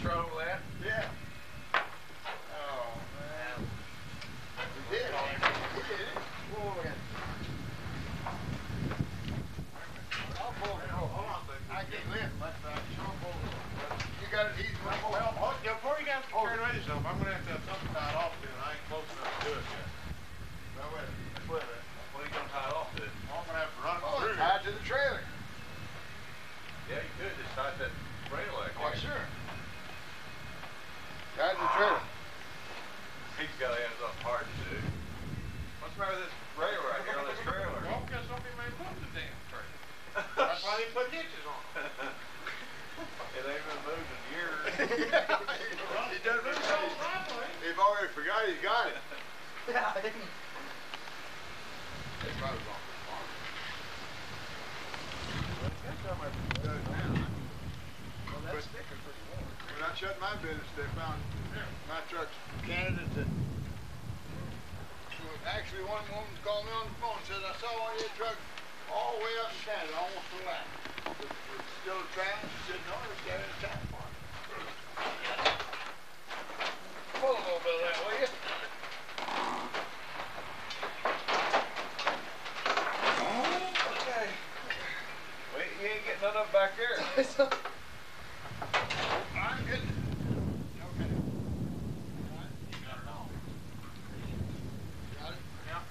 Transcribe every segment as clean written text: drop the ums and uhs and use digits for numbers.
throttle that? Yeah. Oh, man. We did. We did it. Whoa, man. I'll pull it. Hold on, baby. I can't lift, but sure pull it. You got it easy. Well, before you guys can turn away yourself, I'm going to have something tied off to it. I ain't close enough to do it yet. No, wait. What are you going to tie it off to? I'm going to have to run it through. Tie it to the trailer. Yeah, you could just tie that trailer like that. Oh, sure. Tie it to the trailer. He's got to have something hard to do. What's the matter with this trailer right here on this trailer? Well, because somebody may move the damn trailer. That's why they put hitches on it. It ain't been moved in years. He doesn't move all the time, They've already forgot he's got it. Yeah, I didn't. They probably was on the farm. Well, that's how much it goes down. Well, that's sticking pretty warm. When I shut my business, they found my truck's candidates that actually one woman called me on the phone and says, I saw one of your trucks all the way up in Canada, almost to the line. It's still a trailer? She said, no, it's got a time for it. Pull a little bit of that, will you? Okay. Wait, you ain't getting none of it back there. I'm getting it. Okay. Got it? You got it all. Got it? Yeah.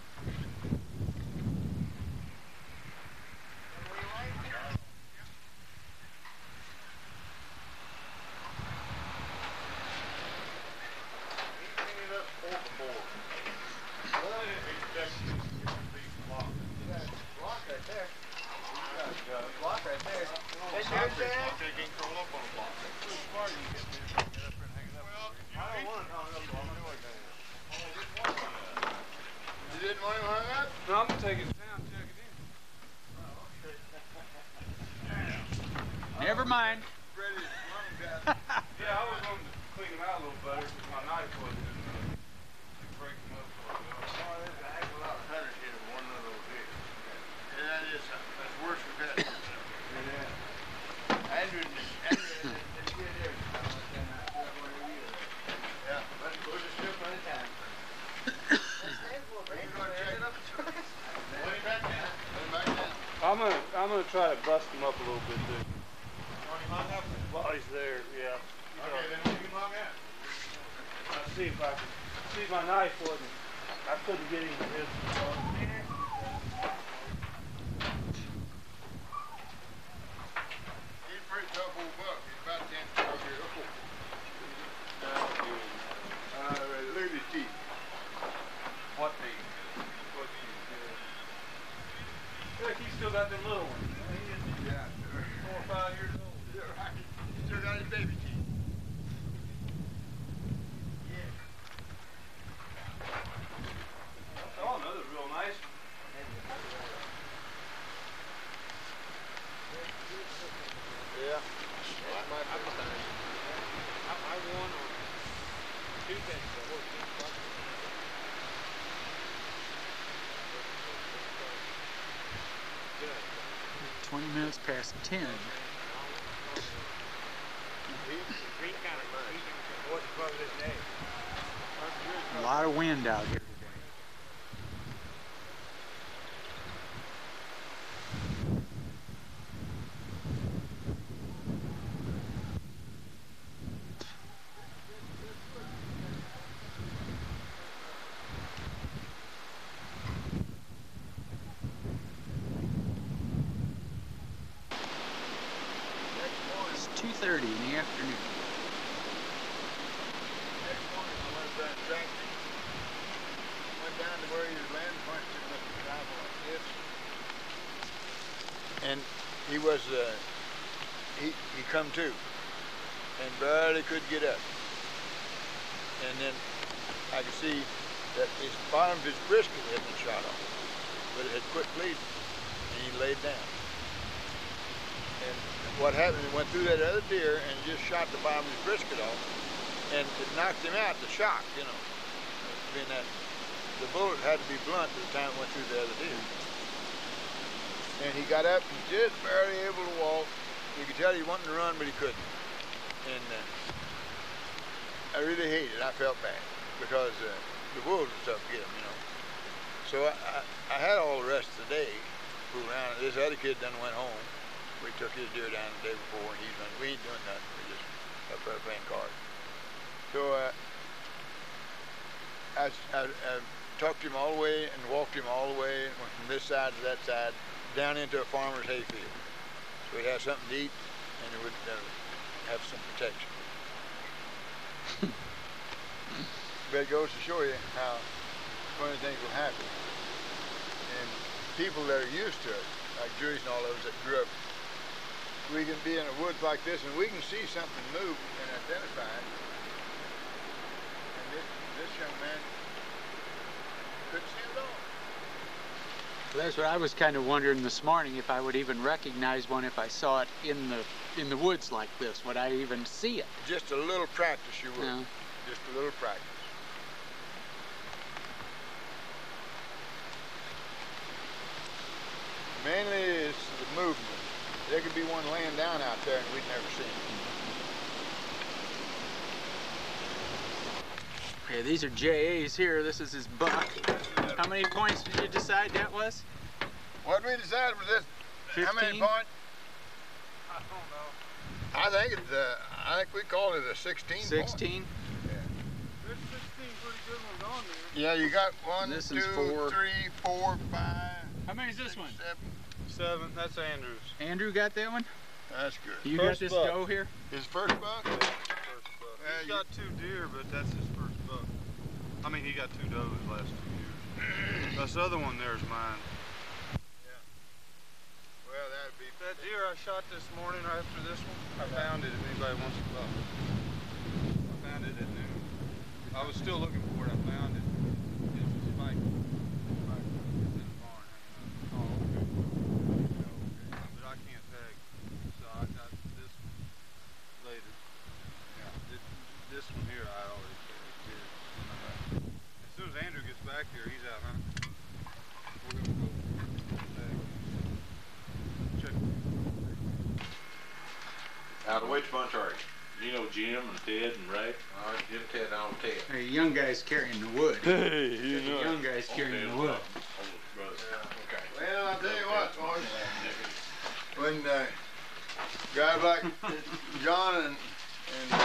No, I'm gonna take it down, check it in. Never mind. Yeah, I was going to clean them out a little better because my knife wasn't break them up. Oh, there's a heck of a lot of hunters here with one of those here. Yeah, that is something. That's worse than that. Yeah. Andrew did everything. Yeah, let's go to strip one at a time. I'm gonna try to bust him up a little bit too. While he's there, yeah. Okay, then we can hung out. I'll see if I can see my knife wasn't. I couldn't get him to his. He's a pretty tough old buck. He's about 10, 12 years old. Look at his teeth. What teeth? What teeth? Look, he's still got them little ones. Yeah, 4 or 5 years old. Yeah, right. He still got his baby teeth. Yeah. Oh, another real nice one. Yeah. I won on 2 things. 20 minutes past 10. A lot of wind out here today. It's 2:30 in the afternoon. Next morning I went down to tractor. Went down to where he was landing, punched him with the rifle like this. And he was, he come to. And barely could get up. And then I could see that his bottom of his brisket had been shot off. But it had quit bleeding. And he laid down. And what happened, he went through that other deer and just shot the bottom of his brisket off. And it knocked him out, the shock, you know. Being that the bullet had to be blunt by the time it went through the other deer. And he got up and just barely able to walk. You could tell he wanted to run, but he couldn't. And I really hated it. I felt bad because the wolves and stuff get them, you know. So I had all the rest of the day to fool around. This other kid done went home. We took his deer down the day before, and we ain't doing nothing. We just up there playing cards. So I tucked him all the way and walked him all the way, and went from this side to that side, down into a farmer's hayfield. So he'd have something to eat, and he would have some protection. But it goes to show you how funny things will happen. And people that are used to it, like Jewish and all those that grew up, we can be in the woods like this and we can see something move and identify it. And this young man couldn't see it at all. Well, that's what I was kind of wondering this morning, if I would even recognize one if I saw it in the woods like this. Would I even see it? Just a little practice you would. No. Just a little practice. Mainly it's the movement. There could be one laying down out there and we'd never see him. Okay, these are JA's here. This is his buck. How many points did you decide that was? What we decided was this. 15? How many points? I don't know. I think we called it a 16 point. 16? There's 16 pretty good ones on there. Yeah, you got 1, This 2, is 4. 3, 4, 5. How many is this one? 7. 7, that's Andrew's. Andrew got that one? That's good. You First got this buck. doe here? His first buck? First buck. He's got 2 deer, but that's his first buck. I mean, he got 2 does last 2 years. This other one there is mine. Yeah. Well, that'd be... That deer I shot this morning after this one, I found it if anybody wants to buck. I found it at noon. I was still looking for it. I found it. It was a spike. It's in the barn hanging up. Oh, okay. But I can't tag. So I got this one later. Yeah. This one here I already tagged here. As soon as Andrew gets back here, he's out hunting. We're gonna go tag. Check. Out of which bunch are you? You know Jim and Ted and Ray? Jim, Ted, I don't Ted. Hey, young guy's carrying the wood. Hey, you The know. young guy's carrying the wood. Okay. Well, I'll tell you what, boys. When guys like John and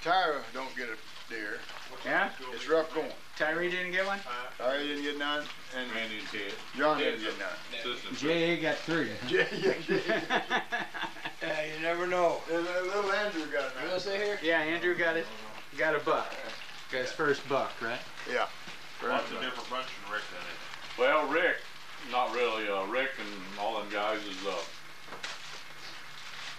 Tyra don't get a deer, Yeah? it's rough going. Tyree didn't get one? Tyra didn't get none, and Randy and Ted. John didn't get none. JA got 3. Yeah, you never know. And little Andrew got none. What's that here? Yeah, Andrew got a buck. Got his first buck, right? Yeah. Lots of different bunch than Rick in it. Well, Rick, not really. Rick and all them guys is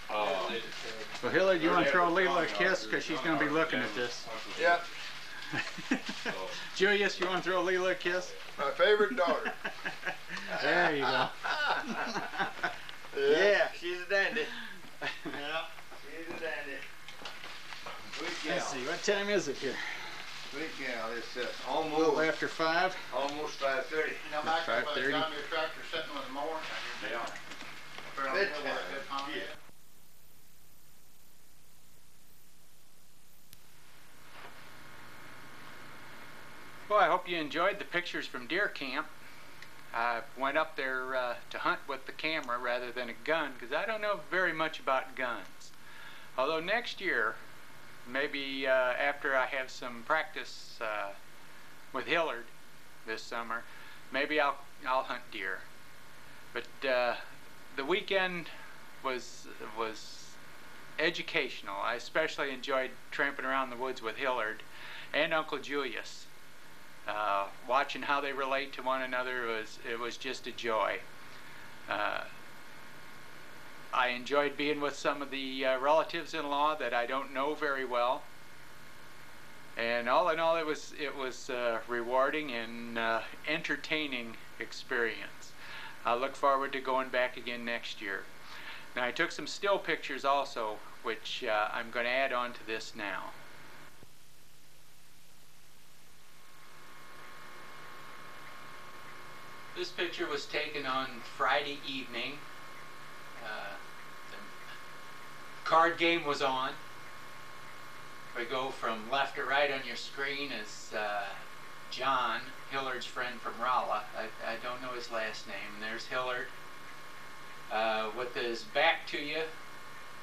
Well, Hillard, you want to throw Leela a kiss? Because she's going to be looking at this. Yeah. Julius, you want to throw Leela a kiss? My favorite daughter. There you go. Yeah, she's a dandy. Yeah, she's a dandy. Sweet Let's gal. see, what time is it here? Sweet gal. It's A little after 5. almost 5:30. Now back up by the 5:30. John Deere tractor sitting with the mower. Yeah. Good time. Yeah. Well, I hope you enjoyed the pictures from deer camp. I went up there to hunt with the camera rather than a gun because I don't know very much about guns. Although next year, maybe after I have some practice with Hillard this summer, maybe I'll hunt deer. But the weekend was educational. I especially enjoyed tramping around the woods with Hillard and Uncle Julius. Watching how they relate to one another was just a joy. I enjoyed being with some of the relatives-in-law that I don't know very well, and all in all, it was a rewarding and entertaining experience. I look forward to going back again next year. Now, I took some still pictures also, which I'm going to add on to this now. This picture was taken on Friday evening. The card game was on. We go from left to right on your screen is John, Hillard's friend from Rolla. I don't know his last name. And there's Hillard. With his back to you,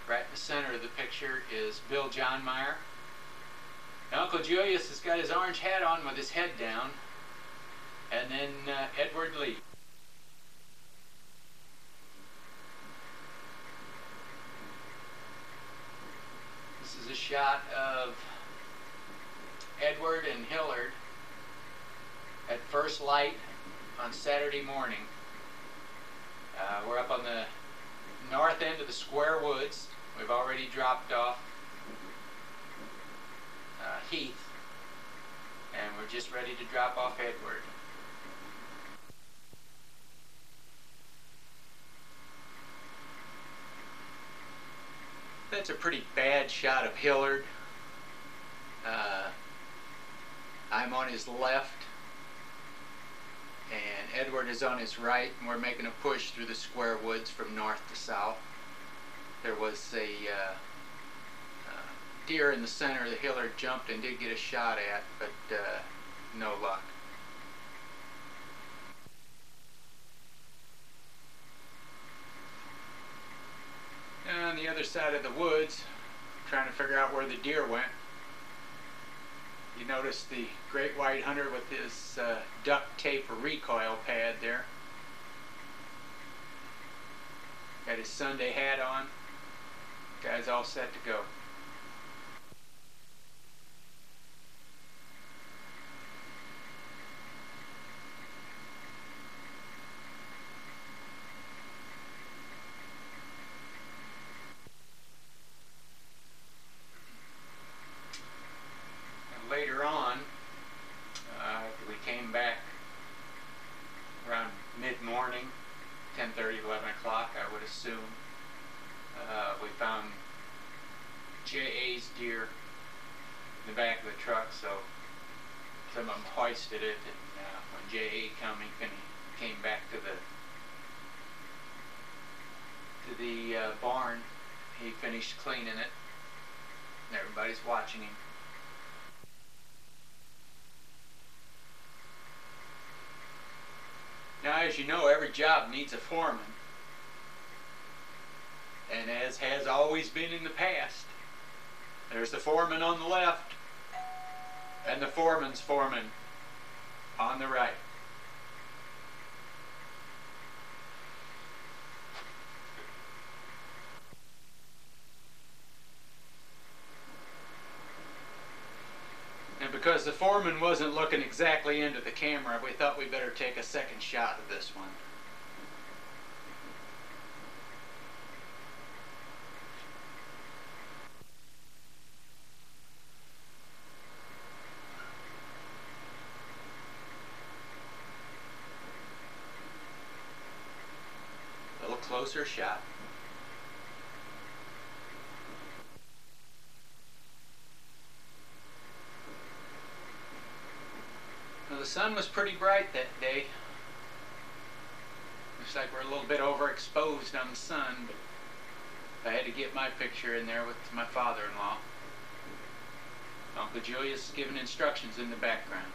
right in the center of the picture, is Bill Johnmeyer. Now, Uncle Julius has got his orange hat on with his head down. And then Edward Lee. This is a shot of Edward and Hillard at first light on Saturday morning. We're up on the north end of the Square Woods. We've already dropped off Heath, and we're just ready to drop off Edward. That's a pretty bad shot of Hillard. I'm on his left, and Edward is on his right, and we're making a push through the Square Woods from north to south. There was a deer in the center that Hillard jumped and did get a shot at, but no luck. And on the other side of the woods, trying to figure out where the deer went, you notice the great white hunter with his duct tape recoil pad there. Got his Sunday hat on. Guy's all set to go. Later on, we came back around mid-morning, 10:30, 11 o'clock, I would assume. We found J.A.'s deer in the back of the truck, so some of them hoisted it, and when J.A. came back to the barn, he finished cleaning it, and everybody's watching him. Now, as you know, every job needs a foreman. And as has always been in the past, there's the foreman on the left and the foreman's foreman on the right. And because the foreman wasn't looking exactly into the camera, we thought we'd better take a second shot of this one. A little closer shot. Well, the sun was pretty bright that day. Looks like we're a little bit overexposed on the sun, but I had to get my picture in there with my father-in-law. Uncle Julius is giving instructions in the background.